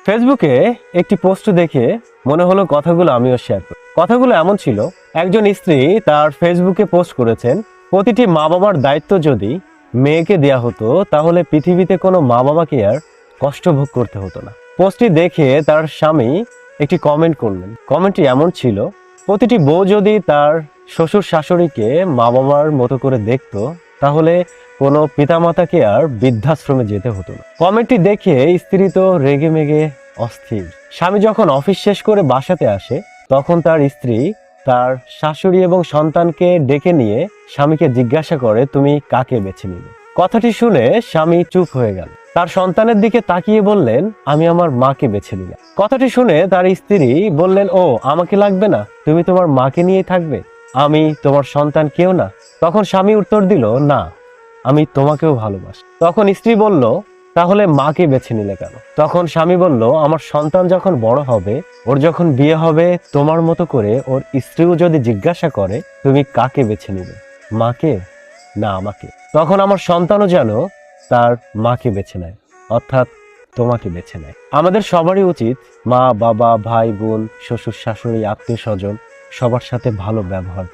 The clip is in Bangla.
ফেসবুকে একটি পোস্ট দেখে মনে হলো কথাগুলো আমিও শেয়ার করি। কথাগুলো এমন ছিল, একজন স্ত্রী তার ফেসবুকে পোস্ট করেছেন, প্রতিটি মা বাবার দায়িত্ব যদি মেয়েকে দেয়া হতো তাহলে পৃথিবীতে কোনো মা বাবাকে আর কষ্ট ভোগ করতে হতো না। পোস্টটি দেখে তার স্বামী একটি কমেন্ট করলেন। কমেন্টটি এমন ছিল, প্রতিটি বউ যদি তার শ্বশুর শাশুড়িকে মা বাবার মতো করে দেখতো তাহলে কোনো পিতামাতাকে আর বৃদ্ধাশ্রমে যেতে হতো না। কমেন্টটি দেখে স্ত্রী তো রেগে মেগে অস্থির। স্বামী যখন অফিস শেষ করে বাসাতে আসে তখন তার স্ত্রী তার শাশুড়ি এবং সন্তানকে ডেকে নিয়ে স্বামীকে জিজ্ঞাসা করে, তুমি কাকে বেছে নিলে? কথাটি শুনে স্বামী চুপ হয়ে গেল। তার সন্তানের দিকে তাকিয়ে বললেন, আমি আমার মাকে বেছে নিলাম। কথাটি শুনে তার স্ত্রী বললেন, ও আমাকে লাগবে না, তুমি তোমার মাকে নিয়ে থাকবে, আমি তোমার সন্তান কেউ না? তখন স্বামী উত্তর দিল, না, আমি তোমাকেও ভালোবাসি। তখন স্ত্রী বলল, তাহলে মাকে বেছে নিলে কেন? তখন স্বামী বলল, আমার সন্তান যখন বড় হবে, ওর যখন বিয়ে হবে, তোমার মতো করে ওর স্ত্রীও যদি জিজ্ঞাসা করে তুমি কাকে বেছে নিবে, মাকে না আমাকে, তখন আমার সন্তানও যেন তার মাকে বেছে নেয়, অর্থাৎ তোমাকে বেছে নেয়। আমাদের সবারই উচিত মা বাবা ভাই বোন শ্বশুর শাশুড়ি আত্মীয় স্বজন সবার সাথে ভালো ব্যবহার করা।